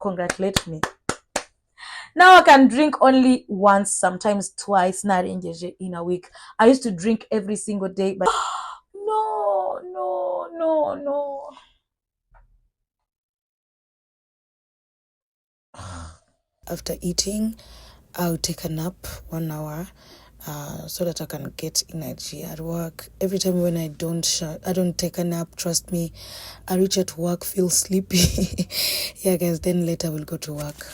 congratulate me. Now I can drink only once, sometimes twice, in a week. I used to drink every single day, but no. After eating, I'll take a nap 1 hour so that I can get energy at work. Every time when I don't take a nap, trust me, I reach at work, feel sleepy. Yeah, guys, then later we'll go to work.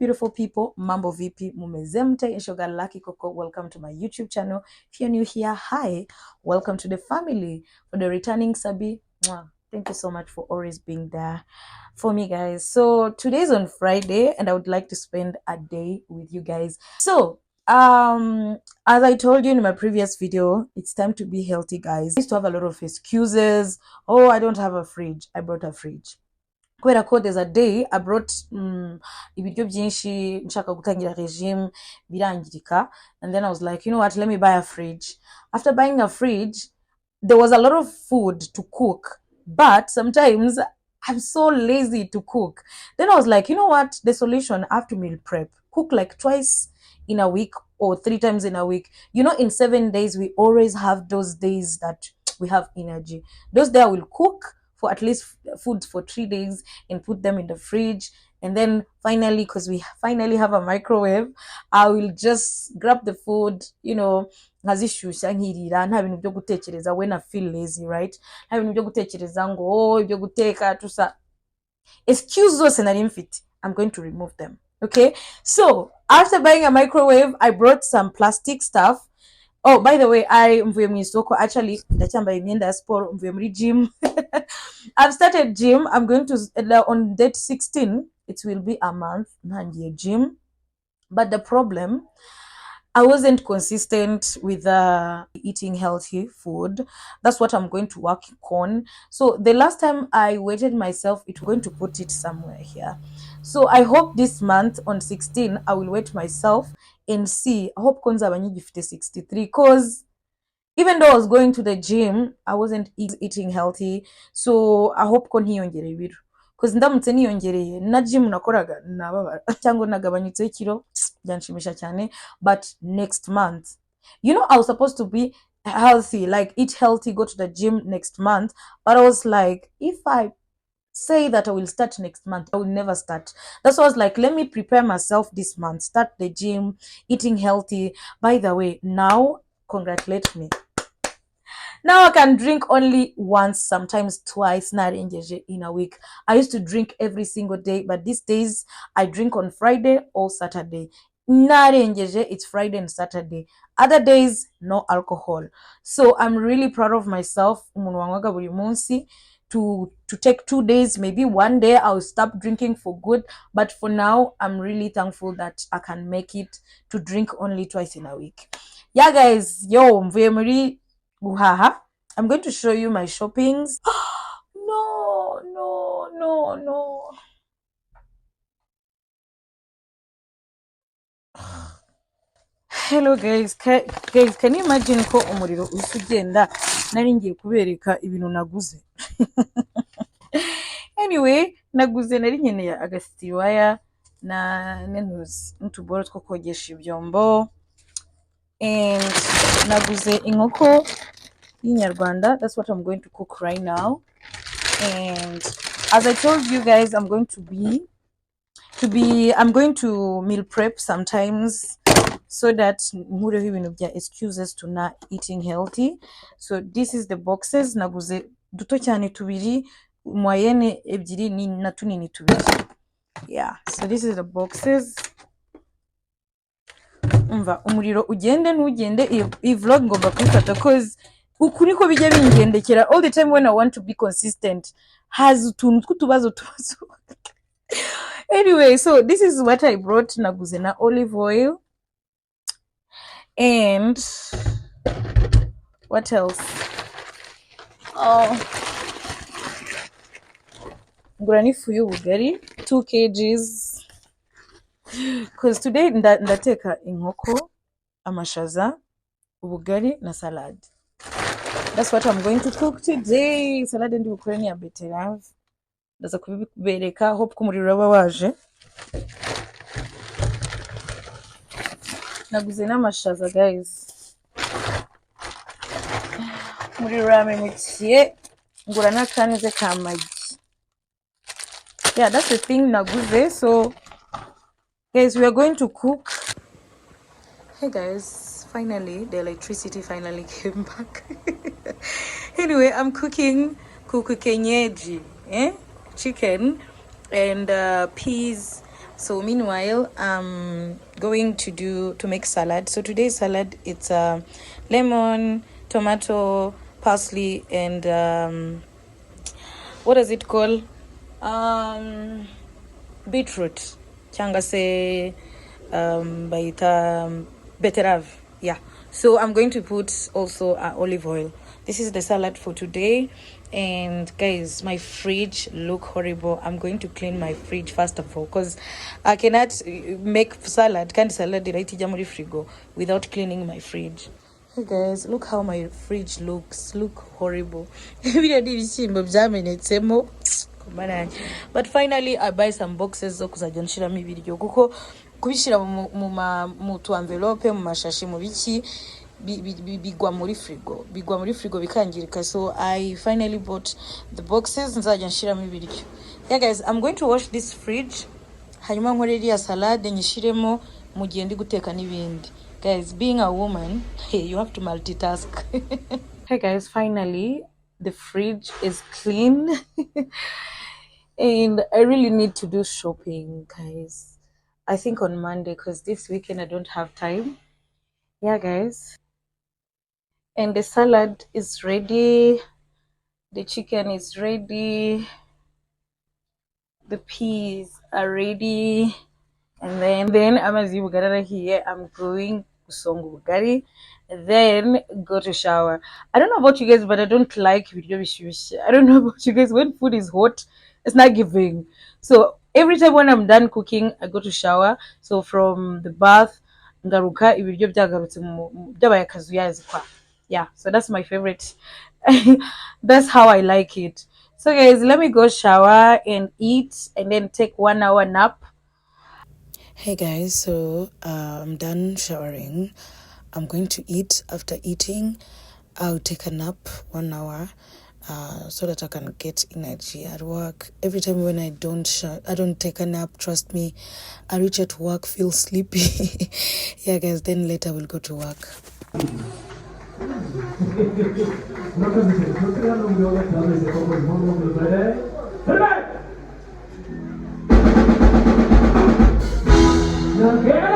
Beautiful people, mambo vipi, mumezemte, inshoga Lucky Coco. Welcome to my YouTube channel. If you're new here, hi, welcome to the family. For the returning Sabi, thank you so much for always being there for me, guys. So today's on Friday and I would like to spend a day with you guys. So as I told you in my previous video, it's time to be healthy, guys. I used to have a lot of excuses. Oh, I don't have a fridge. I brought a fridge. Kubera ko there's a day I brought ibiryo byinshi nshaka gutangira regime birangirika, and then I was like, you know what, let me buy a fridge. After buying a fridge, there was a lot of food to cook, but sometimes I'm so lazy to cook. Then I was like, you know what, the solution, I have to meal prep, cook like twice in a week or 3 times in a week. You know, in 7 days we always have those days that we have energy. Those days I will cook for at least food for 3 days and put them in the fridge, and then finally, because we finally have a microwave, I will just grab the food, you know, nkazishusha nkirira, nta bintu byo gutekereza when I feel lazy, right? Nta bintu byo gutekereza ngo ibyo guteka tusa. Excuse zose nari mfite, I'm going to remove them. Okay, so after buying a microwave, I brought some plastic stuff. Oh, by the way, I mvuye mu isoko. Actually, ndacyambaye imyenda ya sport, mvuye muri gym. I've started gym. I'm going to on date 16. It will be a month ntangiye gym. But the problem, I wasn't consistent with eating healthy food. That's what I'm going to work on. So the last time I weighted myself, it's going to put it somewhere here. So I hope this month on 16, I will weight myself and see. I hope konza abanyigifite 63, because even though I was going to the gym, I wasn't eating healthy. So I hope ko ntiyongere ibiro, because ndamutse niyongereye na gym nakoraga nababara cyangwa nagabanyutse ikiro byanshimisha cyane. But next month, you know, I was supposed to be healthy, like eat healthy, go to the gym next month, but I was like, if I say that I will start next month, I will never start. That's why I was like, let me prepare myself this month, start the gym, eating healthy. By the way, now congratulate me. Now I can drink only once, sometimes twice in a week. I used to drink every single day, but these days I drink on Friday or Saturday. It's Friday and Saturday. Other days, no alcohol. So I'm really proud of myself. To take 2 days, maybe 1 day I'll stop drinking for good. But for now, I'm really thankful that I can make it to drink only twice in a week. Yeah, guys, mvuye guhaha. I'm going to show you my shoppings. No. Hello guys, can you imagine ko umuriro usugenda nari ngiye kubereka ibintu naguze. Anyway, naguze nari nkeneye agasitiwaya na nenuzi n'utuboro two kogesha ibyombo, and naguze inkoko y'inyarwanda. That's what I'm going to cook right now. And as I told you guys, I'm going to meal prep sometimes, so that nkureho ibintu bya excuses to not eating healthy. So this is the boxes naguze, duto cyane tubiri, moyenne ebyiri na tunini tubiri. Yeah, so this is the boxes. Umva umuriro ugende ntugende, iyi vlog ngomba kuyifata cause uku niko bijya bingendekera all the time when I want to be consistent. Has utuntu tw'utubazo Anyway, so this is what I brought. Naguze na olive oil. And what else? Oh, ngura n'ifu y'ubugari 2 kgs because today ndateka inkoko, amashaza, ubugari na salad. That's what I'm going to cook today. Salad ndi bukore ni ya beterave. Ndaza kubibereka, hope ko umuriro waba waje. Naguze n'amashaza guys. Umuriro uramenyekeye, ngura n'akanize ka magi. Yeah, that's the thing naguze. So guys, we are going to cook. Hey guys, finally the electricity finally came back. Anyway, I'm cooking kuku kienyeji, chicken and peas. So meanwhile, I'm going to make salad. So today's salad, it's lemon, tomato, parsley, and what does it call? Beetroot. Cyangwa se baita beterave. Yeah. So I'm going to put also olive oil. This is the salad for today. And guys, my fridge look horrible. I'm going to clean my fridge first of all because I cannot make salad, can't salad frigo without cleaning my fridge. Hey guys, look how my fridge looks. Look horrible. But finally I buy some boxes zo kuzajya nshiramo ibiryo kuko kubishira mu tu envelope mu mashashi mu biki bigwa muri frigo bikangirika. So I finally bought the boxes nzajya nshiramo ibiryo. Yeah guys, I'm going to wash this fridge hanyuma nkorera ya salade nyishiremo mu gihe ndi guteka n'ibindi. Guys, being a woman, hey, you have to multitask. Hey guys, finally the fridge is clean. And I really need to do shopping, guys. I think on Monday because this weekend I don't have time. Yeah guys, and the salad is ready, the chicken is ready, the peas are ready, and then amazi bugarara here. I'm going to songa bugari, then go to shower. I don't know about you guys, but I don't like video. I don't know about you guys, when food is hot it's not giving. So every time when I'm done cooking I go to shower. So from the bath ngaruka ibiryo byagarutse byabaye akazuyazi kwa. Yeah, so that's my favorite. That's how I like it. So guys, let me go shower and eat and then take 1 hour nap. Hey guys, so I'm done showering. I'm going to eat. After eating I'll take a nap 1 hour so that I can get energy at work. Every time when I don't take a nap, trust me, I reach at work feel sleepy. Yeah guys, then later we'll go to work. Okay.